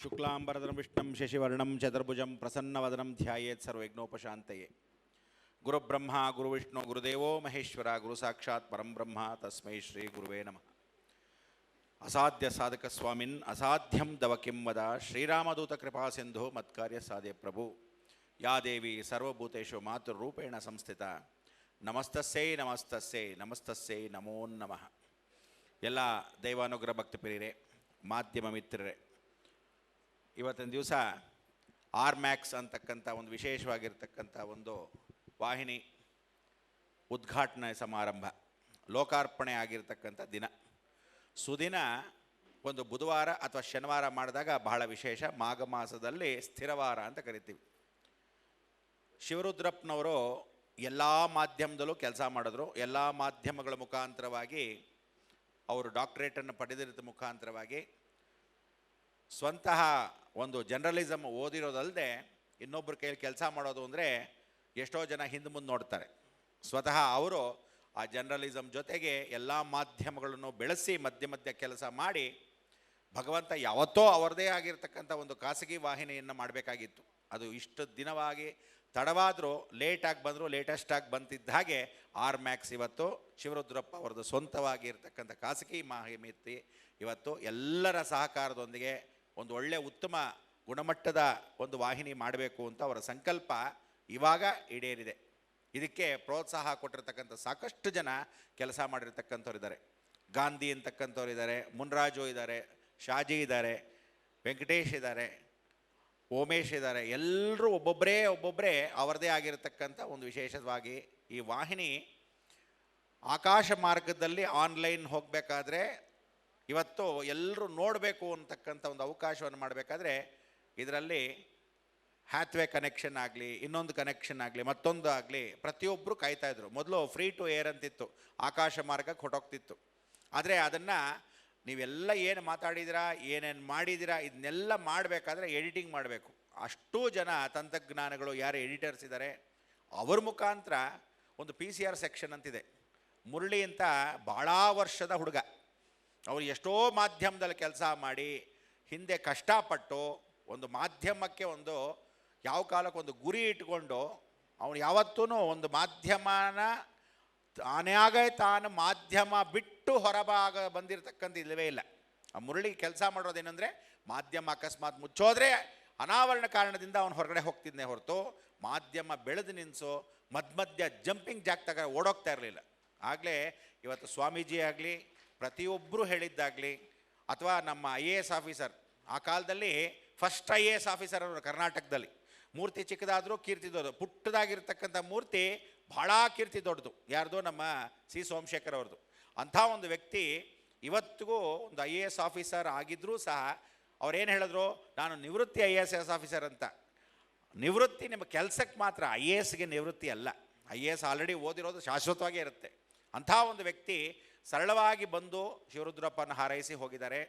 ಶುಕ್ಲಾಂಬರಧರಂ ವಿಷ್ಣುಂ ಶಶಿವರ್ಣಂ ಚತುರ್ಭುಜಂ ಪ್ರಸನ್ನವದನಂ ಧ್ಯಾಯೇತ್ ಸರ್ವವಿಘ್ನೋಪಶಾಂತಯೇ. ಗುರುಬ್ರಹ್ಮ ಗುರುವಿಷ್ಣು ಗುರುದೇವೋ ಮಹೇಶ್ವರ ಗುರು ಸಾಕ್ಷಾತ್ ಪರಂಬ್ರಹ್ಮ ತಸ್ಮೈ ಶ್ರೀ ಗುರುವೇ ನಮಃ. ಅಸಾಧ್ಯ ಸಾಧಕ ಸ್ವಾಮಿನ್ ಅಸಾಧ್ಯಂ ದವಕಿಂ ವದ ಶ್ರೀರಾಮದೂತ ಕೃಪಾ ಸಿಂಧು ಮತ್ಕಾರ್ಯ ಸಾಧೆ ಪ್ರಭು. ಯಾ ದೇವಿ ಸರ್ವಭೂತೇಷು ಮಾತೃರೂಪೇಣ ಸಂಸ್ಥಿತ ನಮಸ್ತಸ್ಸೈ ನಮಸ್ತಸ್ಸೈ ನಮಸ್ತಸ್ಸೈ ನಮೋ ನಮಃ. ಎಲ್ಲ ದೈವಾನುಗ್ರಹ ಭಕ್ತಿ ಪ್ರಿಯರೇ, ಮಾಧ್ಯಮ ಮಿತ್ರರೇ, ಇವತ್ತಿನ ದಿವಸ ಆರ್ ಮ್ಯಾಕ್ಸ್ ಅಂತಕ್ಕಂಥ ಒಂದು ವಿಶೇಷವಾಗಿರ್ತಕ್ಕಂಥ ಒಂದು ವಾಹಿನಿ ಉದ್ಘಾಟನೆ ಸಮಾರಂಭ, ಲೋಕಾರ್ಪಣೆ ಆಗಿರ್ತಕ್ಕಂಥ ದಿನ. ಸುದಿನ ಒಂದು ಬುಧವಾರ ಅಥವಾ ಶನಿವಾರ ಮಾಡಿದಾಗ ಬಹಳ ವಿಶೇಷ. ಮಾಘ ಮಾಸದಲ್ಲಿ ಸ್ಥಿರವಾರ ಅಂತ ಕರಿತೀವಿ. ಶಿವರುದ್ರಪ್ಪನವರು ಎಲ್ಲ ಮಾಧ್ಯಮದಲ್ಲೂ ಕೆಲಸ ಮಾಡಿದ್ರು. ಎಲ್ಲ ಮಾಧ್ಯಮಗಳ ಮುಖಾಂತರವಾಗಿ ಅವರು ಡಾಕ್ಟರೇಟನ್ನು ಪಡೆದಿರೋದ್ರ ಮುಖಾಂತರವಾಗಿ ಸ್ವಂತಹ ಒಂದು ಜರ್ನಲಿಸಮ್ ಓದಿರೋದಲ್ಲದೆ ಇನ್ನೊಬ್ಬರ ಕೈಯಲ್ಲಿ ಕೆಲಸ ಮಾಡೋದು ಅಂದರೆ ಎಷ್ಟೋ ಜನ ಹಿಂದೆ ಮುಂದೆ ನೋಡ್ತಾರೆ. ಸ್ವತಃ ಅವರು ಆ ಜರ್ನಲಿಸಮ್ ಜೊತೆಗೆ ಎಲ್ಲ ಮಾಧ್ಯಮಗಳನ್ನು ಬೆಳೆಸಿ ಮಧ್ಯ ಮಧ್ಯ ಕೆಲಸ ಮಾಡಿ ಭಗವಂತ ಯಾವತ್ತೋ ಅವರದೇ ಆಗಿರ್ತಕ್ಕಂಥ ಒಂದು ಖಾಸಗಿ ವಾಹಿನಿಯನ್ನು ಮಾಡಬೇಕಾಗಿತ್ತು. ಅದು ಇಷ್ಟು ದಿನವಾಗಿ ತಡವಾದರೂ ಲೇಟಾಗಿ ಬಂದರೂ ಲೇಟೆಸ್ಟಾಗಿ ಬಂತಿದ್ದ ಹಾಗೆ ಆರ್ ಮ್ಯಾಕ್ಸ್ ಇವತ್ತು ಶಿವರುದ್ರಪ್ಪ ಅವರದ್ದು ಸ್ವಂತವಾಗಿರ್ತಕ್ಕಂಥ ಖಾಸಗಿ ಮಾಹಿತಿ ಇವತ್ತು ಎಲ್ಲರ ಸಹಕಾರದೊಂದಿಗೆ ಒಂದು ಒಳ್ಳೆಯ ಉತ್ತಮ ಗುಣಮಟ್ಟದ ಒಂದು ವಾಹಿನಿ ಮಾಡಬೇಕು ಅಂತ ಅವರ ಸಂಕಲ್ಪ ಇವಾಗ ಈಡೇರಿದೆ. ಇದಕ್ಕೆ ಪ್ರೋತ್ಸಾಹ ಕೊಟ್ಟಿರ್ತಕ್ಕಂಥ ಸಾಕಷ್ಟು ಜನ ಕೆಲಸ ಮಾಡಿರ್ತಕ್ಕಂಥವ್ರು ಇದ್ದಾರೆ. ಗಾಂಧಿ ಅಂತಕ್ಕಂಥವ್ರು ಇದ್ದಾರೆ, ಮುನ್ರಾಜು ಇದ್ದಾರೆ, ಶಾಜಿ ಇದ್ದಾರೆ, ವೆಂಕಟೇಶ್ ಇದ್ದಾರೆ, ಓಮೇಶ್ ಇದ್ದಾರೆ. ಎಲ್ಲರೂ ಒಬ್ಬೊಬ್ಬರೇ ಅವರದೇ ಆಗಿರತಕ್ಕಂಥ ಒಂದು ವಿಶೇಷವಾಗಿ ಈ ವಾಹಿನಿ ಆಕಾಶ ಮಾರ್ಗದಲ್ಲಿ ಆನ್ಲೈನ್ ಹೋಗಬೇಕಾದ್ರೆ ಇವತ್ತು ಎಲ್ಲರೂ ನೋಡಬೇಕು ಅಂತಕ್ಕಂಥ ಒಂದು ಅವಕಾಶವನ್ನು ಮಾಡಬೇಕಾದ್ರೆ ಇದರಲ್ಲಿ ಹ್ಯಾತ್ವೇ ಕನೆಕ್ಷನ್ ಆಗಲಿ, ಇನ್ನೊಂದು ಕನೆಕ್ಷನ್ ಆಗಲಿ, ಮತ್ತೊಂದು ಆಗಲಿ, ಪ್ರತಿಯೊಬ್ಬರು ಕಾಯ್ತಾಯಿದ್ರು. ಮೊದಲು ಫ್ರೀ ಟು ಏರ್ ಅಂತಿತ್ತು, ಆಕಾಶ ಮಾರ್ಗಕ್ಕೆ ಹೊಟ್ಟೋಗ್ತಿತ್ತು. ಆದರೆ ಅದನ್ನು ನೀವೆಲ್ಲ ಏನು ಮಾತಾಡಿದಿರಾ, ಏನೇನು ಮಾಡಿದಿರಾ, ಇದನ್ನೆಲ್ಲ ಮಾಡಬೇಕಾದ್ರೆ ಎಡಿಟಿಂಗ್ ಮಾಡಬೇಕು. ಅಷ್ಟೂ ಜನ ತಂತ್ರಜ್ಞಾನಗಳು ಯಾರು ಎಡಿಟರ್ಸ್ ಇದ್ದಾರೆ ಅವ್ರ ಮುಖಾಂತರ ಒಂದು PCR ಸೆಕ್ಷನ್ ಅಂತಿದೆ. ಮುರಳಿ ಅಂತ ಭಾಳ ವರ್ಷದ ಹುಡುಗ, ಅವರು ಎಷ್ಟೋ ಮಾಧ್ಯಮದಲ್ಲಿ ಕೆಲಸ ಮಾಡಿ ಹಿಂದೆ ಕಷ್ಟಪಟ್ಟು ಒಂದು ಮಾಧ್ಯಮಕ್ಕೆ ಒಂದು ಯಾವ ಕಾಲಕ್ಕೆ ಒಂದು ಗುರಿ ಇಟ್ಕೊಂಡು ಅವನು ಯಾವತ್ತೂ ಒಂದು ಮಾಧ್ಯಮನ ತಾನು ಮಾಧ್ಯಮ ಬಿಟ್ಟು ಹೊರಭಾಗ ಬಂದಿರತಕ್ಕಂಥ ಇಲ್ಲವೇ ಇಲ್ಲ. ಆ ಮುರಳಿ ಕೆಲಸ ಮಾಡೋದೇನೆಂದರೆ ಮಾಧ್ಯಮ ಅಕಸ್ಮಾತ್ ಮುಚ್ಚೋದ್ರೆ ಅನಾವರಣ ಕಾರಣದಿಂದ ಅವನು ಹೊರಗಡೆ ಹೋಗ್ತಿದ್ನೇ ಹೊರತು ಮಾಧ್ಯಮ ಬೆಳೆದು ನಿಲ್ಲಿಸೋ ಮಧ್ಯ ಜಂಪಿಂಗ್ ಜಾಕ್ ತಗ ಓಡೋಗ್ತಾ ಇರಲಿಲ್ಲ. ಆಗಲೇ ಇವತ್ತು ಸ್ವಾಮೀಜಿ ಆಗಲಿ, ಪ್ರತಿಯೊಬ್ಬರು ಹೇಳಿದ್ದಾಗಲಿ, ಅಥವಾ ನಮ್ಮ IAS ಆಫೀಸರ್, ಆ ಕಾಲದಲ್ಲಿ ಫಸ್ಟ್ IAS ಆಫೀಸರ್ ಅವರು ಕರ್ನಾಟಕದಲ್ಲಿ. ಮೂರ್ತಿ ಚಿಕ್ಕದಾದರೂ ಕೀರ್ತಿ ದೊಡ್ಡದು, ಪುಟ್ಟದಾಗಿರ್ತಕ್ಕಂಥ ಮೂರ್ತಿ ಭಾಳ ಕೀರ್ತಿ ದೊಡ್ಡದು. ಯಾರ್ದು? ನಮ್ಮ C ಸೋಮಶೇಖರ್ ಅವ್ರದ್ದು. ಅಂಥ ಒಂದು ವ್ಯಕ್ತಿ ಇವತ್ತಿಗೂ ಒಂದು IAS ಆಫೀಸರ್ ಆಗಿದ್ದರೂ ಸಹ ಅವ್ರೇನು ಹೇಳಿದ್ರು, ನಾನು ನಿವೃತ್ತಿ IAS ಆಫೀಸರ್ ಅಂತ. ನಿವೃತ್ತಿ ನಿಮ್ಮ ಕೆಲಸಕ್ಕೆ ಮಾತ್ರ, IASಗೆ ನಿವೃತ್ತಿ ಅಲ್ಲ. IAS ಆಲ್ರೆಡಿ ಓದಿರೋದು ಶಾಶ್ವತವಾಗೇ ಇರುತ್ತೆ. ಅಂಥ ಒಂದು ವ್ಯಕ್ತಿ ಸರಳವಾಗಿ ಬಂದು ಶಿವರುದ್ರಪ್ಪನ ಹಾರೈಸಿ ಹೋಗಿದ್ದಾರೆ.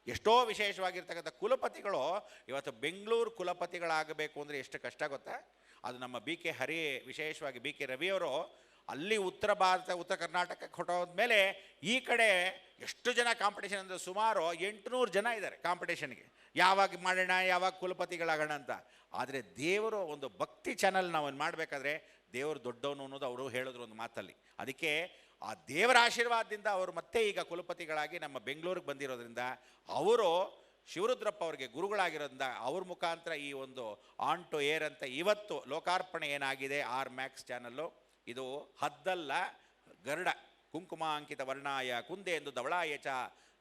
ಎಷ್ಟೋ ವಿಶೇಷವಾಗಿರ್ತಕ್ಕಂಥ ಕುಲಪತಿಗಳು ಇವತ್ತು ಬೆಂಗಳೂರು ಕುಲಪತಿಗಳಾಗಬೇಕು ಅಂದರೆ ಎಷ್ಟು ಕಷ್ಟ ಗೊತ್ತಾ? ಅದು ನಮ್ಮ BK ಹರಿ, ವಿಶೇಷವಾಗಿ BK ರವಿಯವರು ಅಲ್ಲಿ ಉತ್ತರ ಕರ್ನಾಟಕಕ್ಕೆ ಹೊಟ್ಟೋದ್ಮೇಲೆ ಈ ಕಡೆ ಎಷ್ಟು ಜನ ಕಾಂಪಿಟೇಷನ್ ಅಂದರೆ ಸುಮಾರು 800 ಜನ ಇದ್ದಾರೆ ಕಾಂಪಿಟೇಷನ್ಗೆ. ಯಾವಾಗ ಮಾಡೋಣ, ಯಾವಾಗ ಕುಲಪತಿಗಳಾಗೋಣ ಅಂತ. ಆದರೆ ದೇವರು ಒಂದು ಭಕ್ತಿ ಚಾನಲ್ ನಾವು ಮಾಡಬೇಕಾದ್ರೆ ದೇವರು ದೊಡ್ಡವನು ಅನ್ನೋದು ಅವರು ಹೇಳಿದ್ರು ಒಂದು ಮಾತಲ್ಲಿ. ಅದಕ್ಕೆ ಆ ದೇವರ ಆಶೀರ್ವಾದದಿಂದ ಅವರು ಮತ್ತೆ ಈಗ ಕುಲಪತಿಗಳಾಗಿ ನಮ್ಮ ಬೆಂಗಳೂರಿಗೆ ಬಂದಿರೋದ್ರಿಂದ, ಅವರು ಶಿವರುದ್ರಪ್ಪ ಅವರಿಗೆ ಗುರುಗಳಾಗಿರೋದ್ರಿಂದ ಅವ್ರ ಮುಖಾಂತರ ಈ ಒಂದು ಆನ್ ಟು ಏರ್ ಅಂತ ಇವತ್ತು ಲೋಕಾರ್ಪಣೆ ಏನಾಗಿದೆ ಆರ್ ಮ್ಯಾಕ್ಸ್ ಚಾನಲ್ಲು, ಇದು ಹದ್ದಲ್ಲ ಗರುಡ ಕುಂಕುಮಾಂಕಿತ ವರ್ಣಾಯ ಕುಂದೇಂದು ಧವಳಾಯ ಚ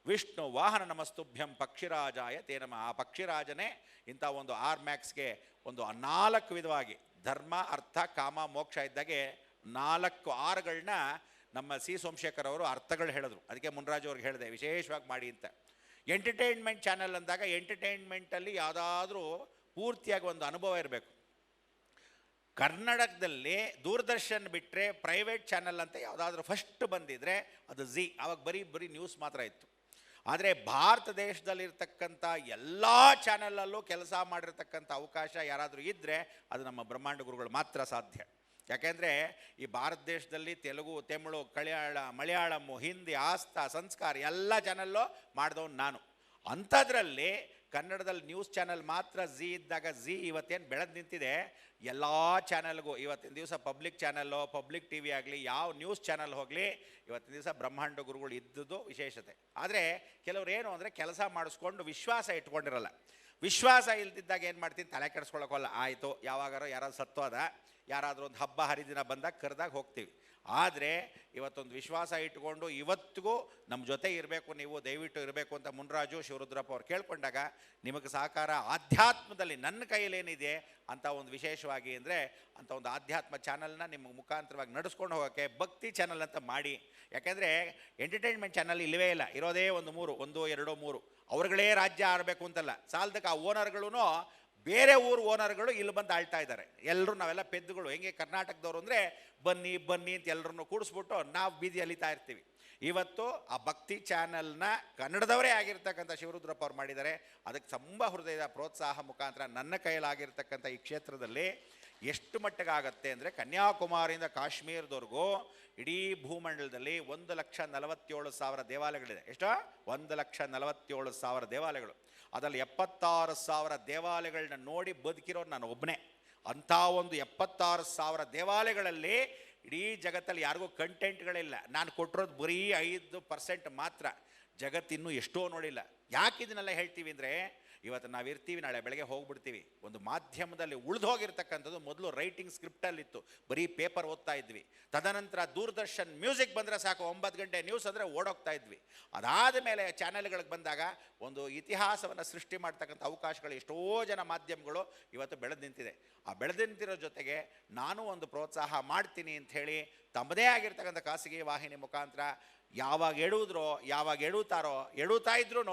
ವಿಷ್ಣು ವಾಹನ ನಮಸ್ತುಭ್ಯಂ ಪಕ್ಷಿರಾಜಾಯ ತೇ ನಮಃ. ಆ ಪಕ್ಷಿರಾಜನೇ ಇಂಥ ಒಂದು ಆರ್ ಮ್ಯಾಕ್ಸ್ಗೆ ಒಂದು 4 ವಿಧವಾಗಿ ಧರ್ಮ, ಅರ್ಥ, ಕಾಮ, ಮೋಕ್ಷ ಇದ್ದಾಗೆ 4 ಆರ್ಗಳನ್ನ ನಮ್ಮ C ಸೋಮಶೇಖರ್ ಅವರು ಅರ್ಥಗಳು ಹೇಳಿದ್ರು. ಅದಕ್ಕೆ ಮುನ್ರಾಜು ಅವ್ರಿಗೆ ಹೇಳಿದೆ ವಿಶೇಷವಾಗಿ ಮಾಡಿ ಅಂತ. ಎಂಟರ್ಟೈನ್ಮೆಂಟ್ ಚಾನಲ್ ಅಂದಾಗ ಎಂಟರ್ಟೈನ್ಮೆಂಟಲ್ಲಿ ಯಾವುದಾದ್ರೂ ಪೂರ್ತಿಯಾಗಿ ಒಂದು ಅನುಭವ ಇರಬೇಕು. ಕರ್ನಾಟಕದಲ್ಲಿ ದೂರದರ್ಶನ್ ಬಿಟ್ಟರೆ ಪ್ರೈವೇಟ್ ಚಾನಲ್ ಅಂತ ಯಾವುದಾದ್ರೂ ಫಸ್ಟ್ ಬಂದಿದ್ದರೆ ಅದು ಝೀ. ಆವಾಗ ಬರೀ ನ್ಯೂಸ್ ಮಾತ್ರ ಇತ್ತು. ಆದರೆ ಭಾರತ ದೇಶದಲ್ಲಿರ್ತಕ್ಕಂಥ ಎಲ್ಲ ಚಾನಲಲ್ಲೂ ಕೆಲಸ ಮಾಡಿರ್ತಕ್ಕಂಥ ಅವಕಾಶ ಯಾರಾದರೂ ಇದ್ದರೆ ಅದು ನಮ್ಮ ಬ್ರಹ್ಮಾಂಡ ಗುರುಗಳು ಮಾತ್ರ ಸಾಧ್ಯ. ಯಾಕೆಂದರೆ ಈ ಭಾರತ ದೇಶದಲ್ಲಿ ತೆಲುಗು, ತಮಿಳು, ಮಲಯಾಳಮ್ಮು, ಹಿಂದಿ, ಆಸ್ತಾ, ಸಂಸ್ಕಾರ ಎಲ್ಲ ಚಾನಲ್ಲು ಮಾಡಿದವನು ನಾನು. ಅಂಥದ್ರಲ್ಲಿ ಕನ್ನಡದಲ್ಲಿ ನ್ಯೂಸ್ ಚಾನಲ್ ಮಾತ್ರ ಝೀ ಇದ್ದಾಗ ಝೀ ಇವತ್ತೇನು ಬೆಳೆದು ನಿಂತಿದೆ, ಎಲ್ಲ ಚಾನಲ್ಗೂ ಇವತ್ತಿನ ದಿವಸ public channel, public T V ಆಗಲಿ, ಯಾವ ನ್ಯೂಸ್ ಚಾನಲ್ ಹೋಗಲಿ, ಇವತ್ತಿನ ದಿವಸ ಬ್ರಹ್ಮಾಂಡ ಗುರುಗಳು ಇದ್ದದ್ದು ವಿಶೇಷತೆ. ಆದರೆ ಕೆಲವ್ರು ಏನು ಅಂದರೆ ಕೆಲಸ ಮಾಡಿಸ್ಕೊಂಡು ವಿಶ್ವಾಸ ಇಟ್ಕೊಂಡಿರಲ್ಲ. ವಿಶ್ವಾಸ ಇಲ್ದಿದ್ದಾಗ ಏನು ಮಾಡ್ತೀನಿ, ತಲೆ ಕೆಡಿಸ್ಕೊಳ್ಳೋಕ್ಕಲ್ಲ, ಆಯಿತು ಯಾವಾಗಾರೋ ಯಾರಾದ್ರು ಸತ್ತೋದ, ಯಾರಾದರೂ ಒಂದು ಹಬ್ಬ ಹರಿದಿನ ಬಂದಾಗ ಕರೆದಾಗ ಹೋಗ್ತೀವಿ. ಆದರೆ ಇವತ್ತೊಂದು ವಿಶ್ವಾಸ ಇಟ್ಕೊಂಡು ಇವತ್ತಿಗೂ ನಮ್ಮ ಜೊತೆ ಇರಬೇಕು, ನೀವು ದಯವಿಟ್ಟು ಇರಬೇಕು ಅಂತ ಮುನ್ರಾಜು ಶಿವರುದ್ರಪ್ಪ ಅವ್ರು ಕೇಳ್ಕೊಂಡಾಗ ನಿಮಗೆ ಸಹಕಾರ ಆಧ್ಯಾತ್ಮದಲ್ಲಿ ನನ್ನ ಕೈಯಲ್ಲೇನಿದೆ ಅಂತ ಒಂದು ವಿಶೇಷವಾಗಿ ಅಂದರೆ ಅಂಥ ಒಂದು ಆಧ್ಯಾತ್ಮ ಚಾನಲ್ನ ನಿಮ್ಮ ಮುಖಾಂತರವಾಗಿ ನಡೆಸ್ಕೊಂಡು ಹೋಗೋಕ್ಕೆ ಭಕ್ತಿ ಚಾನಲ್ ಅಂತ ಮಾಡಿ. ಯಾಕೆಂದರೆ ಎಂಟರ್ಟೈನ್ಮೆಂಟ್ ಚಾನಲ್ ಇಲ್ಲವೇ ಇಲ್ಲ, ಇರೋದೇ ಒಂದು 3, 1, 2, 3. ಅವ್ರುಗಳೇ ರಾಜ್ಯ ಆಡಬೇಕು ಅಂತಲ್ಲ, ಸಾಲದಕ್ಕೆ ಆ ಓನರ್ಗಳೂ ಬೇರೆ ಊರು ಓನರ್ಗಳು ಇಲ್ಲಿ ಬಂದು ಆಳ್ತಾ ಇದ್ದಾರೆ. ಎಲ್ಲರೂ ನಾವೆಲ್ಲ ಪೆದ್ದುಗಳು, ಹೆಂಗೆ ಕರ್ನಾಟಕದವರು ಅಂದರೆ ಬನ್ನಿ ಬನ್ನಿ ಅಂತ ಎಲ್ಲರನ್ನು ಕೂಡಿಸ್ಬಿಟ್ಟು ನಾವು ಬೀದಿ ಅಲಿತಾ ಇರ್ತೀವಿ. ಇವತ್ತು ಆ ಭಕ್ತಿ ಚಾನಲ್ನ ಕನ್ನಡದವರೇ ಆಗಿರ್ತಕ್ಕಂಥ ಶಿವರುದ್ರಪ್ಪ ಅವ್ರು ಮಾಡಿದ್ದಾರೆ. ಅದಕ್ಕೆ ತುಂಬ ಹೃದಯದ ಪ್ರೋತ್ಸಾಹ ಮುಖಾಂತರ ನನ್ನ ಕೈಲಾಗಿರ್ತಕ್ಕಂಥ ಈ ಕ್ಷೇತ್ರದಲ್ಲಿ ಎಷ್ಟು ಮಟ್ಟಿಗಾಗತ್ತೆ ಅಂದರೆ ಕನ್ಯಾಕುಮಾರಿಯಿಂದ ಕಾಶ್ಮೀರದವರೆಗೂ ಇಡೀ ಭೂಮಂಡಲದಲ್ಲಿ 1,47,000 ದೇವಾಲಯಗಳಿದೆ. ಎಷ್ಟು? 1,47,000 ದೇವಾಲಯಗಳು. ಅದರಲ್ಲಿ 76,000 ದೇವಾಲಯಗಳನ್ನ ನೋಡಿ ಬದುಕಿರೋರು ನಾನು ಒಬ್ಬನೇ. ಅಂಥ ಒಂದು 76,000 ದೇವಾಲಯಗಳಲ್ಲಿ ಇಡೀ ಜಗತ್ತಲ್ಲಿ ಯಾರಿಗೂ ಕಂಟೆಂಟ್ಗಳಿಲ್ಲ. ನಾನು ಕೊಟ್ಟಿರೋದು ಬರೀ 5% ಮಾತ್ರ. ಜಗತ್ತಿನ್ನೂ ಎಷ್ಟೋ ನೋಡಿಲ್ಲ. ಯಾಕೆ ಇದನ್ನೆಲ್ಲ ಹೇಳ್ತೀವಿ ಅಂದರೆ, ಇವತ್ತು ನಾವಿರ್ತೀವಿ, ನಾಳೆ ಬೆಳಗ್ಗೆ ಹೋಗ್ಬಿಡ್ತೀವಿ. ಒಂದು ಮಾಧ್ಯಮದಲ್ಲಿ ಉಳಿದು ಹೋಗಿರ್ತಕ್ಕಂಥದ್ದು ಮೊದಲು ರೈಟಿಂಗ್ ಸ್ಕ್ರಿಪ್ಟಲ್ಲಿತ್ತು, ಬರೀ ಪೇಪರ್ ಓದ್ತಾ ಇದ್ವಿ. ತದನಂತರ ದೂರದರ್ಶನ್ ಮ್ಯೂಸಿಕ್ ಬಂದರೆ ಸಾಕು, 9 ಗಂಟೆ ನ್ಯೂಸ್ ಅಂದರೆ ಓಡೋಗ್ತಾ ಇದ್ವಿ. ಅದಾದ ಮೇಲೆ ಚಾನೆಲ್ಗಳಿಗೆ ಬಂದಾಗ ಒಂದು ಇತಿಹಾಸವನ್ನು ಸೃಷ್ಟಿ ಮಾಡ್ತಕ್ಕಂಥ ಅವಕಾಶಗಳು ಎಷ್ಟೋ ಜನ ಮಾಧ್ಯಮಗಳು ಇವತ್ತು ಬೆಳೆದು ನಿಂತಿದೆ. ಆ ಬೆಳೆದು ನಿಂತಿರೋ ಜೊತೆಗೆ ನಾನು ಒಂದು ಪ್ರೋತ್ಸಾಹ ಮಾಡ್ತೀನಿ ಅಂಥೇಳಿ ತಮ್ಮದೇ ಆಗಿರ್ತಕ್ಕಂಥ ಖಾಸಗಿ ವಾಹಿನಿ ಮುಖಾಂತರ ಯಾವಾಗ ಎಡುವುದ್ರೋ, ಯಾವಾಗ ಎಡುತ್ತಾ ಇದ್ರೂ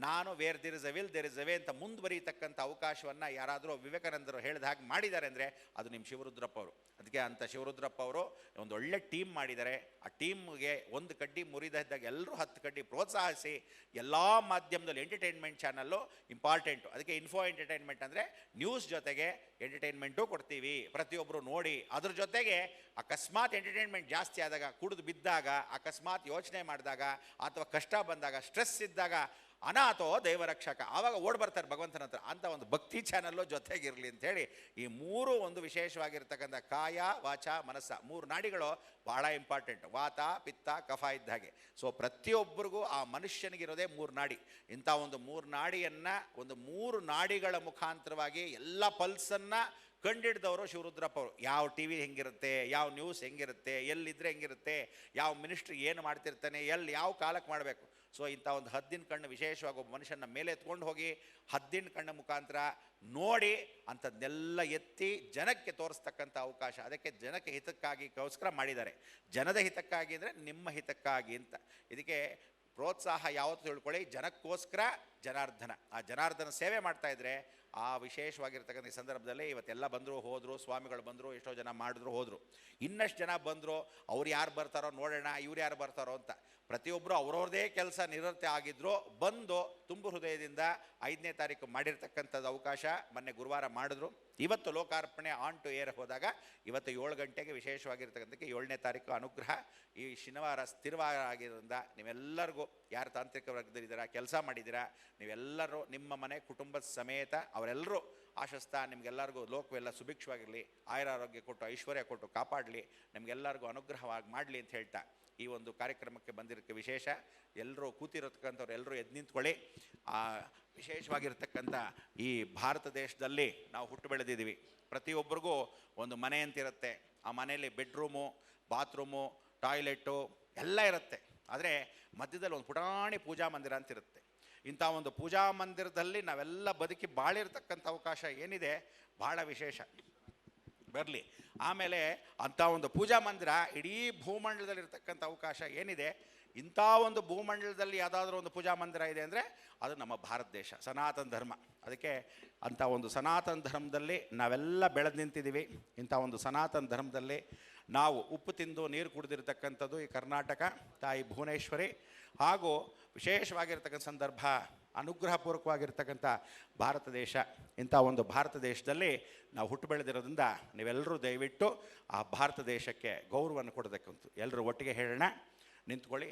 ನಾನು where there is a will there is a way ಅಂತ ಮುಂದುವರಿಯತಕ್ಕಂಥ ಅವಕಾಶವನ್ನು ಯಾರಾದರೂ ವಿವೇಕಾನಂದರು ಹೇಳಿದ ಹಾಗೆ ಮಾಡಿದ್ದಾರೆ ಅಂದರೆ ಅದು ನಿಮ್ಮ ಶಿವರುದ್ರಪ್ಪ ಅವರು. ಅದಕ್ಕೆ ಅಂಥ ಶಿವರುದ್ರಪ್ಪ ಅವರು ಒಂದು ಒಳ್ಳೆ ಟೀಮ್ ಮಾಡಿದ್ದಾರೆ. ಆ ಟೀಮ್ಗೆ ಒಂದು ಕಡ್ಡಿ ಮುರಿದಾಗ ಎಲ್ಲರೂ 10 ಕಡ್ಡಿ ಪ್ರೋತ್ಸಾಹಿಸಿ ಎಲ್ಲ ಮಾಧ್ಯಮದಲ್ಲಿ ಎಂಟರ್ಟೈನ್ಮೆಂಟ್ ಚಾನಲ್ಲು ಇಂಪಾರ್ಟೆಂಟು. ಅದಕ್ಕೆ ಇನ್ಫೋ ಎಂಟರ್ಟೈನ್ಮೆಂಟ್ ಅಂದರೆ ನ್ಯೂಸ್ ಜೊತೆಗೆ ಎಂಟರ್ಟೈನ್ಮೆಂಟು ಕೊಡ್ತೀವಿ, ಪ್ರತಿಯೊಬ್ಬರು ನೋಡಿ. ಅದ್ರ ಜೊತೆಗೆ ಅಕಸ್ಮಾತ್ ಎಂಟರ್ಟೈನ್ಮೆಂಟ್ ಜಾಸ್ತಿ ಆದಾಗ, ಕುಡಿದು ಬಿದ್ದಾಗ, ಅಕಸ್ಮಾತ್ ಯೋಚನೆ ಮಾಡಿದಾಗ, ಅಥವಾ ಕಷ್ಟ ಬಂದಾಗ, ಸ್ಟ್ರೆಸ್ ಇದ್ದಾಗ ಅನಾಥೋ ದೈವರಕ್ಷಕ, ಆವಾಗ ಓಡ್ ಬರ್ತಾರೆ ಭಗವಂತನ ಹತ್ರ. ಅಂತ ಒಂದು ಭಕ್ತಿ ಚಾನಲ್ಲು ಜೊತೆಗಿರಲಿ ಅಂಥೇಳಿ ಈ 3 ಒಂದು ವಿಶೇಷವಾಗಿರ್ತಕ್ಕಂಥ ಕಾಯ ವಾಚ ಮನಸ್ಸ 3 ನಾಡಿಗಳು ಭಾಳ ಇಂಪಾರ್ಟೆಂಟ್. ವಾತ ಪಿತ್ತ ಕಫ ಇದ್ದ ಹಾಗೆ. ಸೊ ಪ್ರತಿಯೊಬ್ಬರಿಗೂ ಆ ಮನುಷ್ಯನಿಗಿರೋದೇ 3 ನಾಡಿ. ಇಂಥ ಒಂದು 3 ನಾಡಿಯನ್ನು, ಒಂದು 3 ನಾಡಿಗಳ ಮುಖಾಂತರವಾಗಿ ಎಲ್ಲ ಪಲ್ಸನ್ನು ಕಂಡಿಡಿದವರು ಶಿವರುದ್ರಪ್ಪ ಅವರು. ಯಾವ ಟಿ ವಿ ಹೆಂಗಿರುತ್ತೆ, ಯಾವ ನ್ಯೂಸ್ ಹೆಂಗಿರುತ್ತೆ, ಎಲ್ಲಿದ್ದರೆ ಹೆಂಗಿರುತ್ತೆ, ಯಾವ ಮಿನಿಸ್ಟ್ರಿ ಏನು ಮಾಡ್ತಿರ್ತಾನೆ, ಎಲ್ಲಿ ಯಾವ ಕಾಲಕ್ಕೆ ಮಾಡಬೇಕು. ಸೊ ಇಂಥ ಒಂದು ಹದ್ದಿನ ಕಣ್ಣು ವಿಶೇಷವಾಗಿ ಒಬ್ಬ ಮನುಷ್ಯನ ಮೇಲೆ ಎತ್ಕೊಂಡು ಹೋಗಿ ಹದ್ದಿನ ಕಣ್ಣು ಮುಖಾಂತರ ನೋಡಿ ಅಂಥದ್ದನ್ನೆಲ್ಲ ಎತ್ತಿ ಜನಕ್ಕೆ ತೋರಿಸ್ತಕ್ಕಂಥ ಅವಕಾಶ. ಅದಕ್ಕೆ ಜನಕ್ಕೆ ಹಿತಕ್ಕಾಗಿಗೋಸ್ಕರ ಮಾಡಿದ್ದಾರೆ. ಜನದ ಹಿತಕ್ಕಾಗಿ ಅಂದರೆ ನಿಮ್ಮ ಹಿತಕ್ಕಾಗಿ ಅಂತ. ಇದಕ್ಕೆ ಪ್ರೋತ್ಸಾಹ ಯಾವತ್ತು ತಿಳ್ಕೊಳ್ಳಿ, ಜನಕ್ಕೋಸ್ಕರ ಜನಾರ್ದನ. ಆ ಜನಾರ್ದನ ಸೇವೆ ಮಾಡ್ತಾಯಿದ್ರೆ ಆ ವಿಶೇಷವಾಗಿರ್ತಕ್ಕಂಥ ಈ ಸಂದರ್ಭದಲ್ಲಿ ಇವತ್ತೆಲ್ಲ ಬಂದರು ಹೋದರು, ಸ್ವಾಮಿಗಳು ಬಂದರು, ಎಷ್ಟೋ ಜನ ಮಾಡಿದ್ರು ಹೋದರು, ಇನ್ನಷ್ಟು ಜನ ಬಂದರು. ಅವ್ರು ಯಾರು ಬರ್ತಾರೋ ನೋಡೋಣ, ಇವ್ರು ಯಾರು ಬರ್ತಾರೋ ಅಂತ ಪ್ರತಿಯೊಬ್ಬರು ಅವ್ರವ್ರದೇ ಕೆಲಸ ನಿರತೆ ಆಗಿದ್ರು ಬಂದು ತುಂಬ ಹೃದಯದಿಂದ 5ನೇ ತಾರೀಕು ಮಾಡಿರ್ತಕ್ಕಂಥದ್ದು ಅವಕಾಶ ಮೊನ್ನೆ ಗುರುವಾರ ಮಾಡಿದ್ರು. ಇವತ್ತು ಲೋಕಾರ್ಪಣೆ ಆನ್ ಟು ಏರ್ ಹೋದಾಗ ಇವತ್ತು 7 ಗಂಟೆಗೆ ವಿಶೇಷವಾಗಿರ್ತಕ್ಕಂಥಕ್ಕೆ 7ನೇ ತಾರೀಕು ಅನುಗ್ರಹ. ಈ ಶನಿವಾರ ಸ್ಥಿರವಾರ ಆಗಿರೋದ್ರಿಂದ ನೀವೆಲ್ಲರಿಗೂ ಯಾರು ತಾಂತ್ರಿಕ ವರ್ಗದಲ್ಲಿದ್ದೀರಾ, ಕೆಲಸ ಮಾಡಿದ್ದೀರಾ, ನೀವೆಲ್ಲರೂ ನಿಮ್ಮ ಮನೆ ಕುಟುಂಬದ ಸಮೇತ ಅವರೆಲ್ಲರೂ ಆಶಿಸ್ತಾ ನಿಮಗೆಲ್ಲರಿಗೂ ಲೋಕವೆಲ್ಲ ಸುಭಿಕ್ಷವಾಗಿರಲಿ, ಆಯುರಾರೋಗ್ಯ ಕೊಟ್ಟು ಐಶ್ವರ್ಯ ಕೊಟ್ಟು ಕಾಪಾಡಲಿ, ನಿಮಗೆಲ್ಲರಿಗೂ ಅನುಗ್ರಹವಾಗಿ ಮಾಡಲಿ ಅಂತ ಹೇಳ್ತಾ ಈ ಒಂದು ಕಾರ್ಯಕ್ರಮಕ್ಕೆ ಬಂದಿರೋಕ್ಕೆ ವಿಶೇಷ. ಎಲ್ಲರೂ ಕೂತಿರತಕ್ಕಂಥವ್ರು ಎಲ್ಲರೂ ಎದ್ದು ನಿಂತ್ಕೊಳ್ಳಿ. ವಿಶೇಷವಾಗಿರ್ತಕ್ಕಂಥ ಈ ಭಾರತ ದೇಶದಲ್ಲಿ ನಾವು ಹುಟ್ಟು ಬೆಳೆದಿದ್ದೀವಿ. ಪ್ರತಿಯೊಬ್ಬರಿಗೂ ಒಂದು ಮನೆ ಅಂತಿರುತ್ತೆ. ಆ ಮನೆಯಲ್ಲಿ ಬೆಡ್ರೂಮು, ಬಾತ್ರೂಮು, ಟಾಯ್ಲೆಟು ಎಲ್ಲ ಇರುತ್ತೆ. ಆದರೆ ಮಧ್ಯದಲ್ಲಿ ಒಂದು ಪುಟಾಣಿ ಪೂಜಾ ಮಂದಿರ ಅಂತಿರುತ್ತೆ. ಇಂಥ ಒಂದು ಪೂಜಾ ಮಂದಿರದಲ್ಲಿ ನಾವೆಲ್ಲ ಬದುಕಿ ಬಾಳಿರ್ತಕ್ಕಂಥ ಅವಕಾಶ ಏನಿದೆ ಭಾಳ ವಿಶೇಷ. ಬರಲಿ. ಆಮೇಲೆ ಅಂಥ ಒಂದು ಪೂಜಾ ಮಂದಿರ ಇಡೀ ಭೂಮಂಡಲದಲ್ಲಿರ್ತಕ್ಕಂಥ ಅವಕಾಶ ಏನಿದೆ, ಇಂಥ ಒಂದು ಭೂಮಂಡಲದಲ್ಲಿ ಯಾವುದಾದ್ರೂ ಒಂದು ಪೂಜಾ ಮಂದಿರ ಇದೆ ಅಂದರೆ ಅದು ನಮ್ಮ ಭಾರತ ದೇಶ, ಸನಾತನ ಧರ್ಮ. ಅದಕ್ಕೆ ಅಂಥ ಒಂದು ಸನಾತನ ಧರ್ಮದಲ್ಲಿ ನಾವೆಲ್ಲ ಬೆಳೆದು ನಿಂತಿದ್ದೀವಿ. ಇಂಥ ಒಂದು ಸನಾತನ ಧರ್ಮದಲ್ಲಿ ನಾವು ಉಪ್ಪು ತಿಂದು ನೀರು ಕುಡಿದಿರ್ತಕ್ಕಂಥದ್ದು ಈ ಕರ್ನಾಟಕ ತಾಯಿ ಭುವನೇಶ್ವರಿ. ಹಾಗೂ ವಿಶೇಷವಾಗಿರ್ತಕ್ಕಂಥ ಸಂದರ್ಭ ಅನುಗ್ರಹಪೂರ್ವಕವಾಗಿರ್ತಕ್ಕಂಥ ಭಾರತ ದೇಶ. ಇಂಥ ಒಂದು ಭಾರತ ದೇಶದಲ್ಲಿ ನಾವು ಹುಟ್ಟು ಬೆಳೆದಿರೋದ್ರಿಂದ ನೀವೆಲ್ಲರೂ ದಯವಿಟ್ಟು ಆ ಭಾರತ ದೇಶಕ್ಕೆ ಗೌರವವನ್ನು ಕೊಡಬೇಕಂತ ಎಲ್ಲರೂ ಒಟ್ಟಿಗೆ ಹೇಳೋಣ. ನಿಂತ್ಕೊಳ್ಳಿ,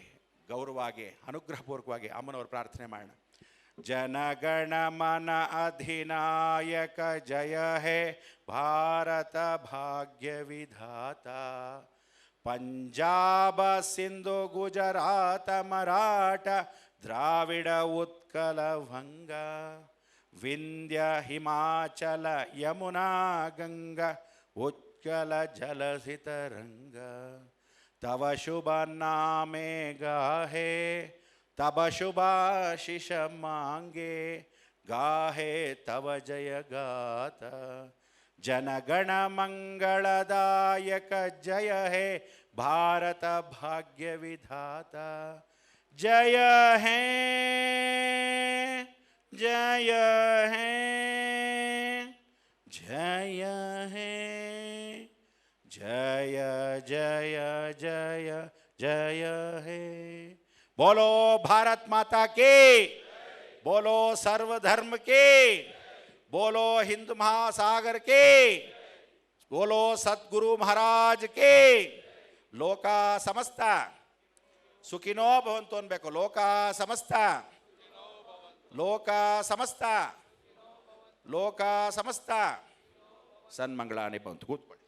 ಗೌರವವಾಗಿ ಅನುಗ್ರಹಪೂರ್ವಕವಾಗಿ ಅಮ್ಮನವ್ರ ಪ್ರಾರ್ಥನೆ ಮಾಡೋಣ. ಜನಗಣ ಮನ ಅಧಿನಾಯಕ ಜಯ ಹೇ ಭಾರತ ಭಾಗ್ಯ ವಿಧಾತ. ಪಂಜಾಬ ಸಿಂಧು ಗುಜರಾತ ಮರಾಠ ದ್ರಾವಿಡ ಉತ್ಕಲ ವಂಗ ವಿಂಧ್ಯ ಹಿಮಾಚಲ ಯಮುನಾ ಗಂಗ ಉತ್ಕಲ ಜಲಸಿತರಂಗ. ತವ ಶುಭ ನಾಮೆ ಗಾಹೆ ತವ ಶುಭಾಶಿಷ ಮಾಂಗೆ ಗಾಹೆ ತವ ಜಯ ಗಾತ. ಜನಗಣ ಮಂಗಳದಾಯಕ ಜಯ ಹೇ ಭಾರತ ಭಾಗ್ಯ ವಿಧಾತ. ಜಯ ಹೇ ಜಯ ಹೇ ಜಯ ಹೇ ಜಯ ಜಯ ಜಯ ಜಯ ಹೇ. बोलो भारत माता की, बोलो सर्वधर्म की, बोलो हिंद महासागर के, बोलो सद्गुरु महाराज के. लोका समस्त सुखिनो भवन्तु अनಬೇಕು. लोका समस्त लोका समस्त लोका समस्त सन्मंगलानि भवन्तु. ಕೂತ್ಕೊಳ್ಳಿ.